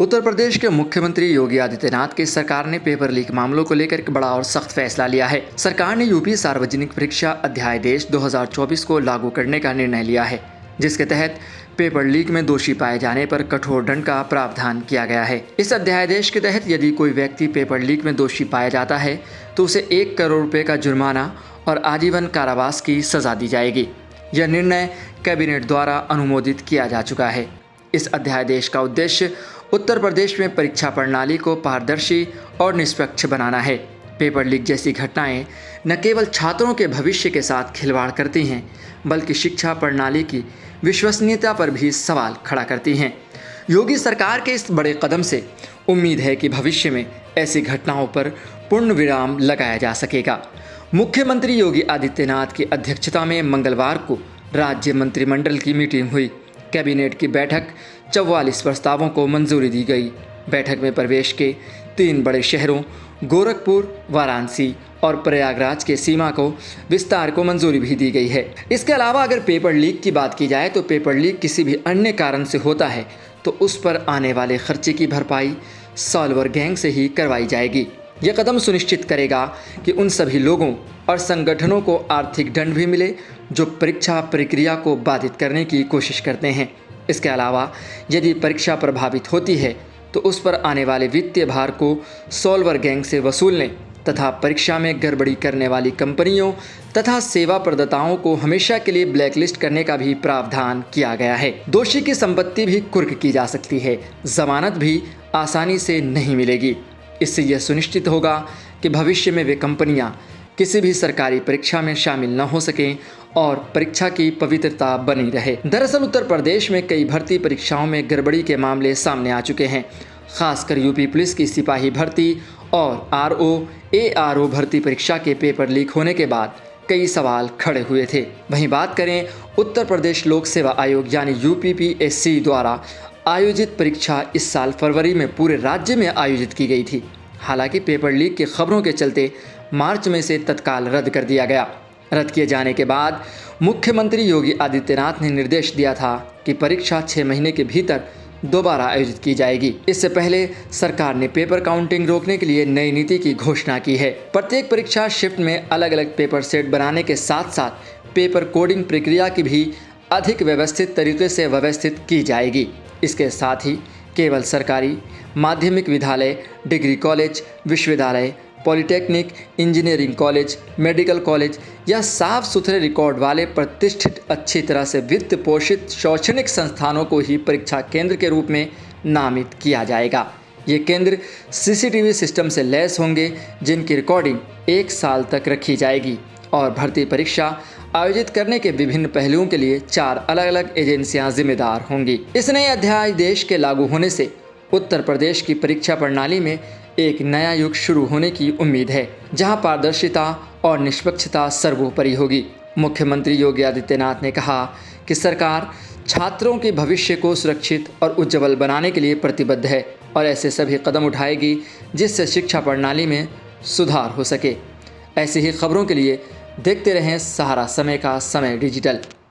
उत्तर प्रदेश के मुख्यमंत्री योगी आदित्यनाथ की सरकार ने पेपर लीक मामलों को लेकर एक बड़ा और सख्त फैसला लिया है। सरकार ने यूपी सार्वजनिक परीक्षा अध्यादेश 2024 को लागू करने का निर्णय लिया है, जिसके तहत पेपर लीक में दोषी पाए जाने पर कठोर दंड का प्रावधान किया गया है। इस अध्यादेश के तहत यदि कोई व्यक्ति पेपर लीक में दोषी पाया जाता है तो उसे 1 करोड़ रुपए का जुर्माना और आजीवन कारावास की सजा दी जाएगी। यह निर्णय कैबिनेट द्वारा अनुमोदित किया जा चुका है। इस अध्यादेश का उद्देश्य उत्तर प्रदेश में परीक्षा प्रणाली को पारदर्शी और निष्पक्ष बनाना है। पेपर लीक जैसी घटनाएं न केवल छात्रों के भविष्य के साथ खिलवाड़ करती हैं, बल्कि शिक्षा प्रणाली की विश्वसनीयता पर भी सवाल खड़ा करती हैं। योगी सरकार के इस बड़े कदम से उम्मीद है कि भविष्य में ऐसी घटनाओं पर पूर्ण विराम लगाया जा सकेगा। मुख्यमंत्री योगी आदित्यनाथ की अध्यक्षता में मंगलवार को राज्य मंत्रिमंडल की मीटिंग हुई। कैबिनेट की बैठक 44 प्रस्तावों को मंजूरी दी गई। बैठक में प्रदेश के 3 बड़े शहरों गोरखपुर, वाराणसी और प्रयागराज के सीमा को विस्तार को मंजूरी भी दी गई है। इसके अलावा अगर पेपर लीक की बात की जाए तो पेपर लीक किसी भी अन्य कारण से होता है तो उस पर आने वाले खर्चे की भरपाई सॉल्वर गैंग से ही करवाई जाएगी। यह कदम सुनिश्चित करेगा कि उन सभी लोगों और संगठनों को आर्थिक दंड भी मिले जो परीक्षा प्रक्रिया को बाधित करने की कोशिश करते हैं। इसके अलावा यदि परीक्षा प्रभावित होती है तो उस पर आने वाले वित्तीय भार को सॉल्वर गैंग से वसूलने तथा परीक्षा में गड़बड़ी करने वाली कंपनियों तथा सेवा प्रदाताओं को हमेशा के लिए ब्लैकलिस्ट करने का भी प्रावधान किया गया है। दोषी की संपत्ति भी कुर्क की जा सकती है, जमानत भी आसानी से नहीं मिलेगी। इससे यह सुनिश्चित होगा कि भविष्य में वे कंपनियां किसी भी सरकारी परीक्षा में शामिल न हो सकें और परीक्षा की पवित्रता बनी रहे। दरअसल उत्तर प्रदेश में कई भर्ती परीक्षाओं में गड़बड़ी के मामले सामने आ चुके हैं। खासकर यूपी पुलिस की सिपाही भर्ती और ARO भर्ती परीक्षा के पेपर लीक होने के बाद कई सवाल खड़े हुए थे। वहीं बात करें उत्तर प्रदेश लोक सेवा आयोग यानी UPPSC द्वारा आयोजित परीक्षा इस साल फरवरी में पूरे राज्य में आयोजित की गई थी। हालांकि पेपर लीक की खबरों के चलते मार्च में से तत्काल रद्द कर दिया गया। रद्द किए जाने के बाद मुख्यमंत्री योगी आदित्यनाथ ने निर्देश दिया था कि परीक्षा 6 महीने के भीतर दोबारा आयोजित की जाएगी। इससे पहले सरकार ने पेपर काउंटिंग रोकने के लिए नई नीति की घोषणा की है। प्रत्येक परीक्षा शिफ्ट में अलग अलग पेपर सेट बनाने के साथ साथ पेपर कोडिंग प्रक्रिया की भी अधिक व्यवस्थित तरीके से व्यवस्थित की जाएगी। इसके साथ ही केवल सरकारी माध्यमिक विद्यालय, डिग्री कॉलेज, विश्वविद्यालय, polytechnic, engineering college, medical college या साफ सुथरे रिकॉर्ड वाले प्रतिष्ठित अच्छी तरह से वित्त पोषित शैक्षणिक संस्थानों को ही परीक्षा केंद्र के रूप में नामित किया जाएगा। ये केंद्र CCTV सिस्टम से लैस होंगे जिनकी रिकॉर्डिंग 1 साल तक रखी जाएगी और भर्ती परीक्षा आयोजित करने के विभिन्न पहलुओं के लिए 4 अलग अलग एजेंसियां जिम्मेदार होंगी। इस नए अध्यादेश के लागू होने से उत्तर प्रदेश की परीक्षा प्रणाली में एक नया युग शुरू होने की उम्मीद है, जहां पारदर्शिता और निष्पक्षता सर्वोपरि होगी। मुख्यमंत्री योगी आदित्यनाथ ने कहा कि सरकार छात्रों के भविष्य को सुरक्षित और उज्ज्वल बनाने के लिए प्रतिबद्ध है और ऐसे सभी कदम उठाएगी जिससे शिक्षा प्रणाली में सुधार हो सके। ऐसी ही खबरों के लिए देखते रहें सहारा समय का समय डिजिटल।